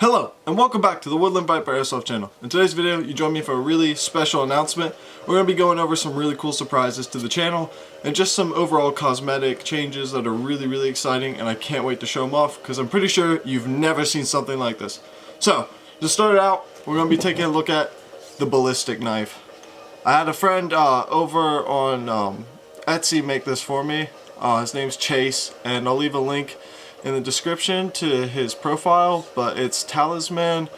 Hello, and welcome back to the Woodland Viper Airsoft channel. In today's video, you join me for a really special announcement. We're going to be going over some really cool surprises to the channel, and just some overall cosmetic changes that are really exciting, and I can't wait to show them off, because I'm pretty sure you've never seen something like this. So, to start out, we're going to be taking a look at the Ballistic knife. I had a friend over on Etsy make this for me. His name's Chase, and I'll leave a link in the description to his profile, but it's Talisman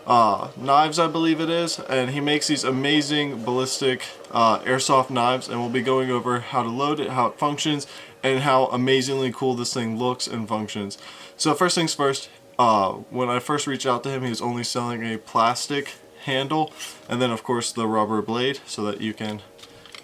Knives, I believe it is, and he makes these amazing ballistic airsoft knives, and we'll be going over how to load it, how it functions, and how amazingly cool this thing looks and functions. So first things first, when I first reached out to him, he was only selling a plastic handle, and then of course the rubber blade, so that you can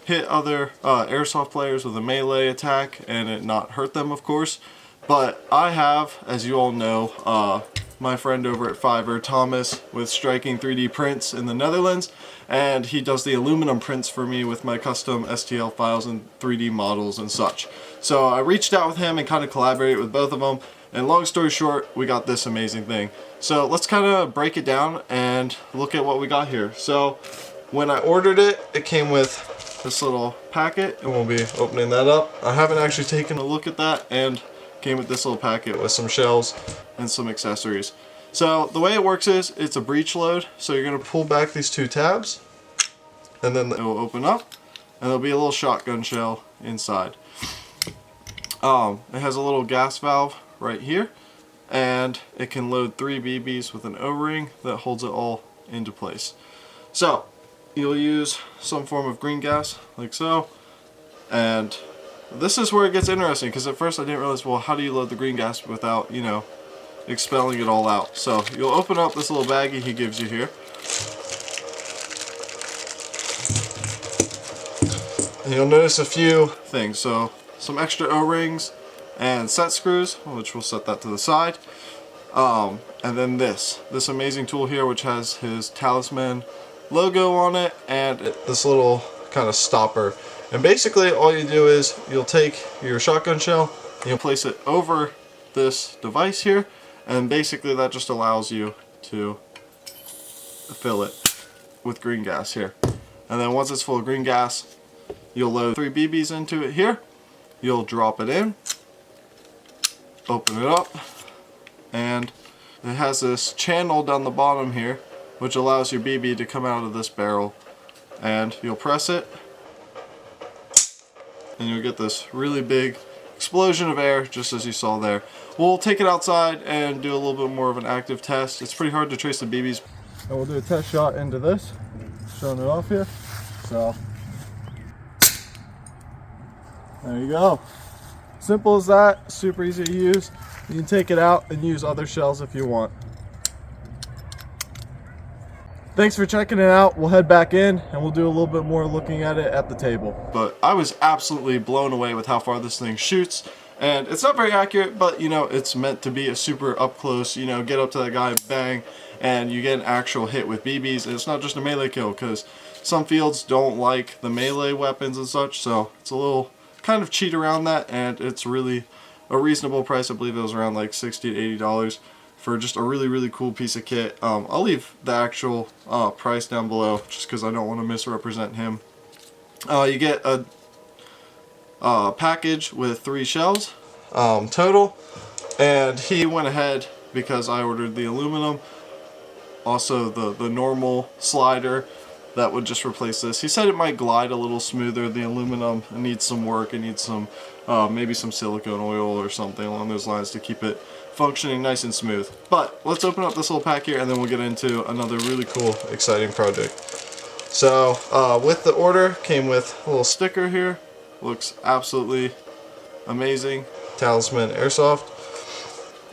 hit other airsoft players with a melee attack and it not hurt them, of course. But I have, as you all know, my friend over at Fiverr, Thomas, with Striking 3D Prints in the Netherlands, and he does the aluminum prints for me with my custom STL files and 3D models and such. So I reached out with him and kind of collaborated with both of them, and long story short, we got this amazing thing. So let's kind of break it down and look at what we got here. So when I ordered it, it came with this little packet, and we'll be opening that up. I haven't actually taken a look at that, and came with this little packet with some shells and some accessories. So the way it works is it's a breech load, so you're going to pull back these two tabs and then it will open up and there'll be a little shotgun shell inside. It has a little gas valve right here, and it can load 3 BBs with an O-ring that holds it all into place. So you'll use some form of green gas like so, and this is where it gets interesting, because at first I didn't realize, well, how do you load the green gas without, you know, expelling it all out? So you'll open up this little baggie he gives you here, and you'll notice a few things. So some extra O-rings and set screws, which we'll set that to the side, and then this amazing tool here, which has his Talisman logo on it, and this little kind of stopper. And basically all you do is you'll take your shotgun shell and you'll place it over this device here, and basically that just allows you to fill it with green gas here. And then once it's full of green gas, you'll load 3 BBs into it here, you'll drop it in, open it up, and it has this channel down the bottom here which allows your BB to come out of this barrel, and you'll press it and you'll get this really big explosion of air, just as you saw there. We'll take it outside and do a little bit more of an active test. It's pretty hard to trace the BBs. And we'll do a test shot into this, showing it off here. So, there you go. Simple as that, super easy to use. You can take it out and use other shells if you want. Thanks for checking it out. We'll head back in and we'll do a little bit more looking at it at the table. But I was absolutely blown away with how far this thing shoots. And it's not very accurate, but you know, it's meant to be a super up close, you know, get up to that guy, bang, and you get an actual hit with BBs. And it's not just a melee kill, because some fields don't like the melee weapons and such, so it's a little kind of cheat around that, and it's really a reasonable price. I believe it was around like $60 to $80 for just a really cool piece of kit. I'll leave the actual price down below, just because I don't want to misrepresent him. You get a package with 3 shells total, and he went ahead, because I ordered the aluminum, also the normal slider that would just replace this. He said it might glide a little smoother. The aluminum, it needs some work, it needs some maybe some silicone oil or something along those lines to keep it functioning nice and smooth. But let's open up this little pack here, and then we'll get into another really cool, exciting project. So with the order came with a little sticker here. Looks absolutely amazing. Talisman Airsoft.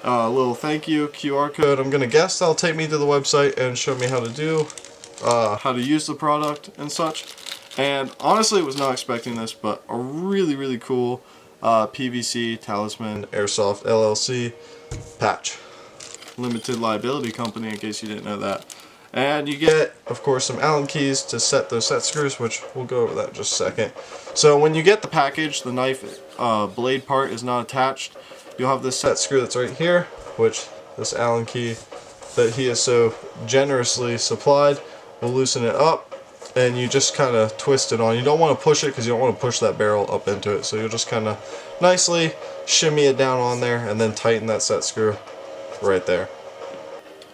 A little thank you QR code. I'm gonna guess that'll take me to the website and show me how to use the product and such. And honestly, was not expecting this, but a really cool PVC Talisman Airsoft LLC patch. Limited liability company, in case you didn't know that. And you get, of course, some Allen keys to set those set screws, which we'll go over that in just a second. So when you get the package, the knife blade part is not attached. You'll have this set screw that's right here, which this Allen key that he has so generously supplied. We'll loosen it up, and you just kind of twist it on. You don't want to push it because you don't want to push that barrel up into it. So you'll just kind of nicely shimmy it down on there and then tighten that set screw right there.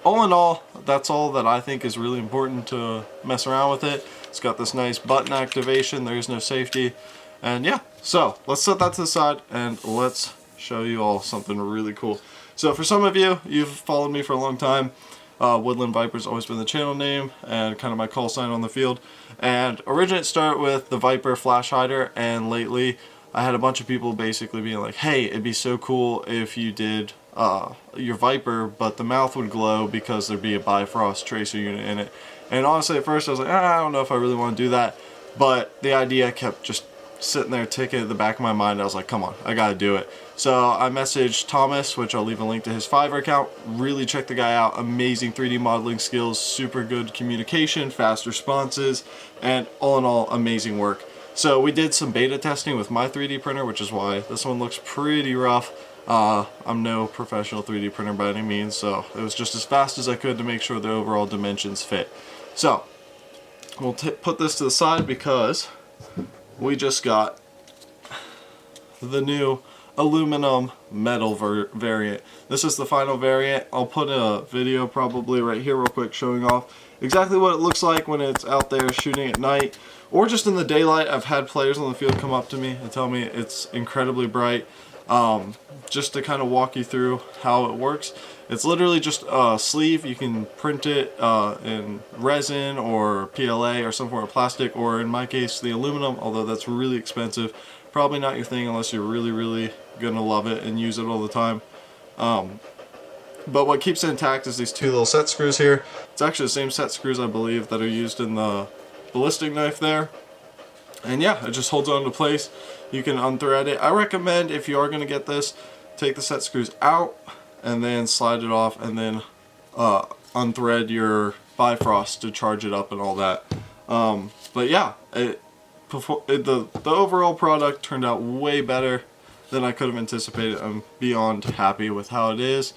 All in all, that's all that I think is really important to mess around with it. It's got this nice button activation, there's no safety, and yeah, so let's set that to the side and let's show you all something really cool. So for some of you, you've followed me for a long time. Woodland Viper's always been the channel name and kind of my call sign on the field. And originally it started with the Viper flash hider, and lately I had a bunch of people basically being like, hey, it'd be so cool if you did your Viper, but the mouth would glow because there'd be a BIFROST tracer unit in it. And honestly, at first I was like, I don't know if I really want to do that, but the idea kept just sitting there ticking at the back of my mind. I was like, come on, I gotta do it. So I messaged Thomas, which I'll leave a link to his Fiverr account. Really check the guy out. Amazing 3D modeling skills, super good communication, fast responses, and all in all, amazing work. So we did some beta testing with my 3D printer, which is why this one looks pretty rough. I'm no professional 3D printer by any means, so it was just as fast as I could to make sure the overall dimensions fit. So we'll put this to the side because we just got the new aluminum metal variant. This is the final variant. I'll put a video probably right here real quick showing off exactly what it looks like when it's out there shooting at night or just in the daylight. I've had players on the field come up to me and tell me it's incredibly bright. Just to kind of walk you through how it works, it's literally just a sleeve. You can print it in resin or PLA or some form of plastic, or in my case the aluminum, although that's really expensive. Probably not your thing unless you're really gonna love it and use it all the time. But what keeps it intact is these two little set screws here. It's actually the same set screws, I believe, that are used in the ballistic knife there. And yeah, it just holds on to place. You can unthread it. I recommend, if you are going to get this, take the set screws out and then slide it off, and then unthread your BIFROST to charge it up and all that. But yeah, the overall product turned out way better than I could have anticipated. I'm beyond happy with how it is,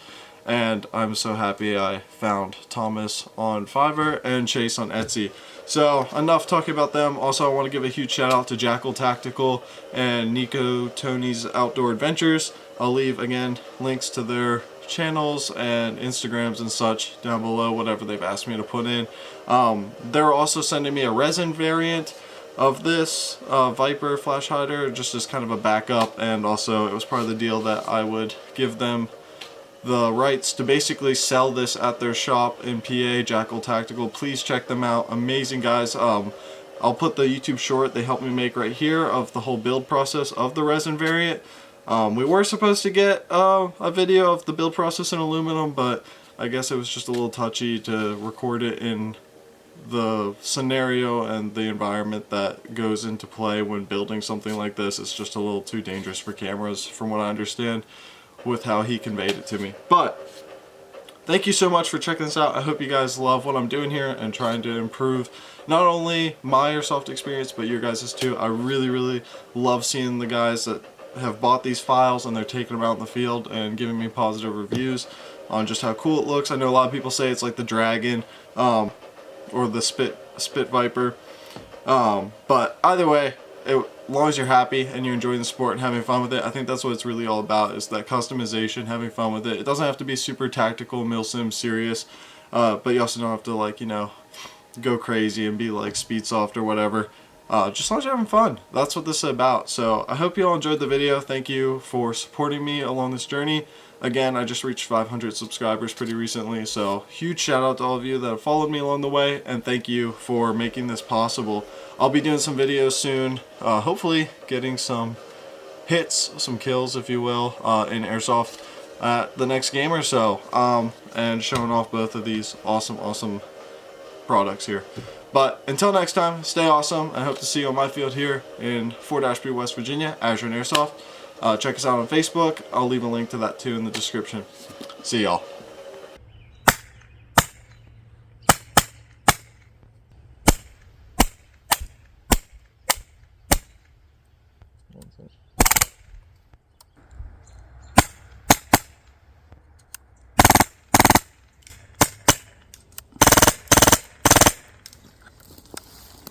and I'm so happy I found Thomas on Fiverr and Chase on Etsy. So enough talking about them. Also, I want to give a huge shout out to Jackal Tactical and Nico Tony's Outdoor Adventures. I'll leave again links to their channels and Instagrams and such down below, whatever they've asked me to put in. They're also sending me a resin variant of this Viper flash hider, just as kind of a backup, and also it was part of the deal that I would give them the rights to basically sell this at their shop in PA, Jackal Tactical. Please check them out. Amazing guys. I'll put the YouTube short they helped me make right here of the whole build process of the resin variant. We were supposed to get a video of the build process in aluminum, but I guess it was just a little touchy to record it in the scenario and the environment that goes into play when building something like this. It's just a little too dangerous for cameras, from what I understand, with how he conveyed it to me. But thank you so much for checking this out. I hope you guys love what I'm doing here and trying to improve not only my Airsoft experience, but your guys' too. I really love seeing the guys that have bought these files and they're taking them out in the field and giving me positive reviews on just how cool it looks. I know a lot of people say it's like the Dragon or the Spit Viper, but either way, as long as you're happy and you're enjoying the sport and having fun with it, I think that's what it's really all about, is that customization, having fun with it. It doesn't have to be super tactical, milsim, serious, but you also don't have to, like, you know, go crazy and be like Speedsoft or whatever. Just as long as you're having fun. That's what this is about. So I hope you all enjoyed the video. Thank you for supporting me along this journey. Again, I just reached 500 subscribers pretty recently, so huge shout out to all of you that have followed me along the way, and thank you for making this possible. I'll be doing some videos soon, hopefully getting some hits, some kills if you will, in Airsoft at the next game or so, and showing off both of these awesome products here. But until next time, stay awesome. I hope to see you on my field here in Fort Ashby, West Virginia, Azure and Airsoft. Check us out on Facebook. I'll leave a link to that too in the description. See y'all.